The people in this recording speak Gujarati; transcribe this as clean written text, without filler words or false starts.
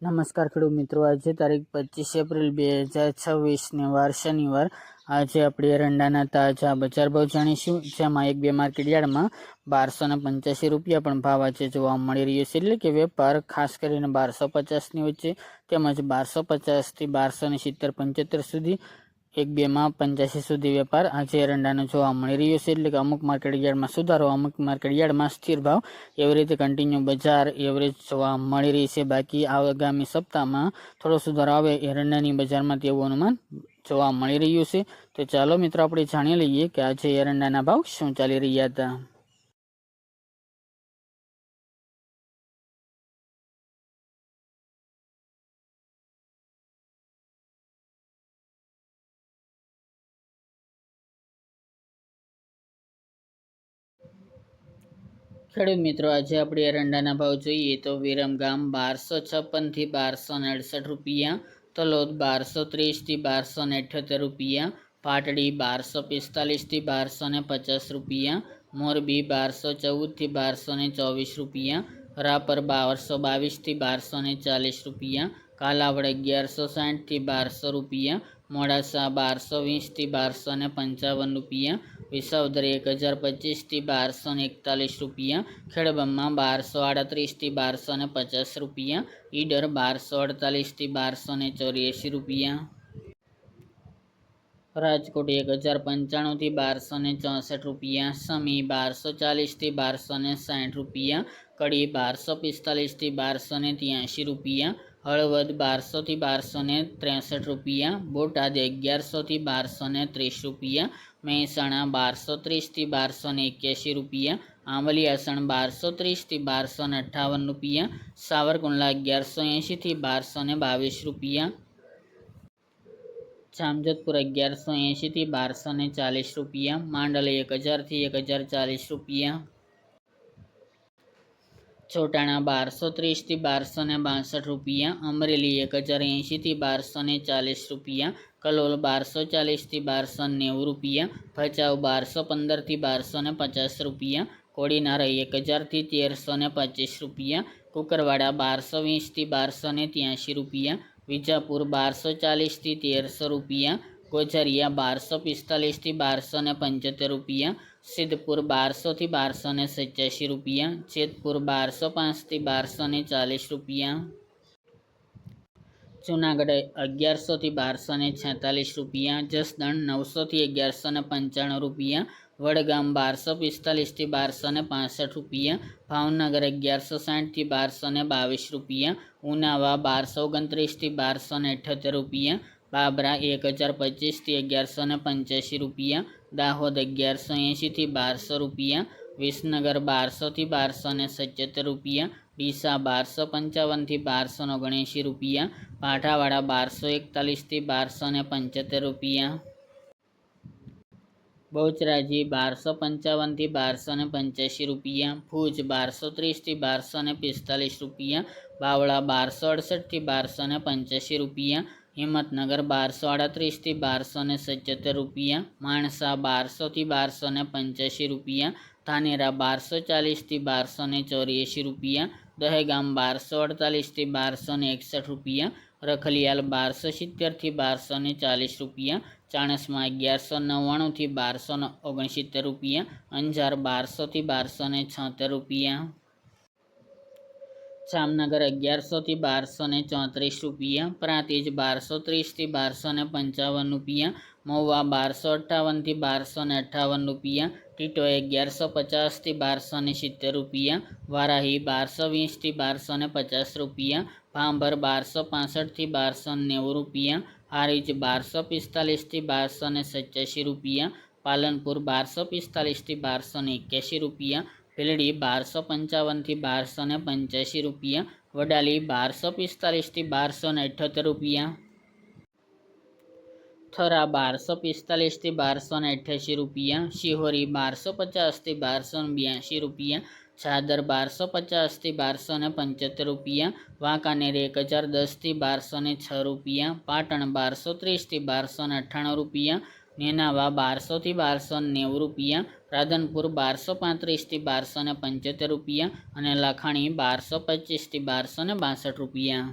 નમસ્કાર ખેડૂત મિત્રો, આજે તારીખ 25 એપ્રિલ 2026 વાર શનિવાર. આજે આપણે એરંડાના તાજા બજાર ભાવ જાણીશું, જેમાં એક બે માર્કેટ યાર્ડમાં 1285 રૂપિયા પણ ભાવ આજે જોવા મળી રહ્યો છે. એટલે કે વેપાર ખાસ કરીને 1250ની વચ્ચે તેમજ 1250 થી 1270 75 સુધી, એક બેમાં 85 સુધી વેપાર આજે એરંડાનો જોવા મળી રહ્યો છે. એટલે કે અમુક માર્કેટ યાર્ડમાં સુધારો, અમુક માર્કેટ યાર્ડમાં સ્થિર ભાવ, એવી રીતે કન્ટિન્યુ બજાર એવરેજ જોવા મળી રહી છે. બાકી આગામી સપ્તાહમાં થોડો સુધારો આવે એરંડાની બજારમાં તેવું અનુમાન જોવા મળી રહ્યું છે. તો ચાલો મિત્રો, આપણે જાણી લઈએ કે આજે એરંડાના ભાવ શું ચાલી રહ્યા હતા. ખેડૂત મિત્રો, આજે આપણે એરંડાના ભાવ જોઈએ તો વિરમગામ 1256 થી 1268 રૂપિયા, તલોદ 1230 થી 1278 રૂપિયા, પાટડી 1245 થી 1250 રૂપિયા, મોરબી 1214 થી 1224 રૂપિયા, રાપર 1222 થી 1240 રૂપિયા, કાલાવડ 1160 થી 1200 રૂપિયા, મોડાસા 1220 થી 1255 રૂપિયા, વિસાવદર 1025 થી 1241 રૂપિયા, ખેડબ્રહ્મા 1238 થી 1250 રૂપિયા, ઈડર 1248 થી 1284 રૂપિયા, રાજકોટ 1095 થી 1264 રૂપિયા, સમી 1240 થી 1260 રૂપિયા, કડી 1245 થી 1283 રૂપિયા, હળવદ 1200 થી 1263 રૂપિયા, બોટાદ 1100 થી 1230 રૂપિયા, મહેસાણા 1230 થી 1281 રૂપિયા, આંબલિયાસણ 1230 થી 1258 રૂપિયા, સાવરકુંડલા 1180 થી 1222 રૂપિયા, જામજોધપુર 1180 થી 1240 રૂપિયા, માંડલ 1000 થી 1040 રૂપિયા, ચોટાણા 1230 થી 1262 રૂપિયા, અમરેલી 1080 થી 1240 રૂપિયા, કલોલ 1240 થી 1290 રૂપિયા, ભચાઉ 1215 થી 1250 રૂપિયા, કોડીનાર 1000 થી 1325 રૂપિયા, કુકરવાડા 1220 થી 1283 રૂપિયા, વિજાપુર 1240 થી 1300 રૂપિયા, ગોઝારિયા 1245 થી 1275 રૂપિયા, સિદ્ધપુર 1200 થી 1287 રૂપિયા, જેતપુર 1205 થી 1240 રૂપિયા, જૂનાગઢ 1100 થી 1246 રૂપિયા, જસદણ 900 થી 1195 રૂપિયા, વડગામ 1245 થી 1265 રૂપિયા, ભાવનગર 1160 થી 1222 રૂપિયા, ઉનાવા 1229 થી 1278 રૂપિયા, બાબરા 1025 થી 1185 રૂપિયા, દાહોદ 1180 થી 1200 રૂપિયા, વિસનગર 1200 થી 1277 રૂપિયા, ડીસા 1255 થી 1279 રૂપિયા, પાઠાવાડા 1241 થી 1275 રૂપિયા, બહુચરાજી 1255 થી 1285 રૂપિયા, ભુજ 1230 થી 1245 રૂપિયા, બાવળા 1268 થી 1285 રૂપિયા, હિંમતનગર 1238 થી 1277 રૂપિયા, માણસા 1200 થી 1285 રૂપિયા, ધાનેરા 1240 થી 1284 રૂપિયા, દહેગામ 1248 થી 1261 રૂપિયા, રખલિયાલ 1270 થી 1240 રૂપિયા, ચાણસમાં 1199 થી 1269 રૂપિયા, અંજાર 1200 થી 1276 રૂપિયા, જામનગર 1100 થી 1234 રૂપિયા, પ્રાંતિજ 1230 થી 1255 રૂપિયા, મહુવા 1258 થી 1258 રૂપિયા, ટીટો 1150 થી 1270 રૂપિયા, વારાહી 1220 થી 1250 રૂપિયા, ભાંભર 1265 થી 1290 રૂપિયા, હારીજ 1245 થી 1287 રૂપિયા, પાલનપુર 1245 થી 1281 રૂપિયા, ભીલડી 1255 થી 1285 રૂપિયા, વડાલી 1245 થી 1278 રૂપિયા, થરા 1245 થી 1288 રૂપિયા, શિહોરી 1250 થી 1282 રૂપિયા, ચાદર 1250 થી 1275 રૂપિયા, વાંકાનેર 1010 થી 1206 રૂપિયા, પાટણ 1230 થી 1298 રૂપિયા, નેનાવા 1200 થી 1290 રૂપિયા, રાધનપુર 1235 થી 1275 રૂપિયા અને લાખાણી 1225 થી 1262 રૂપિયા.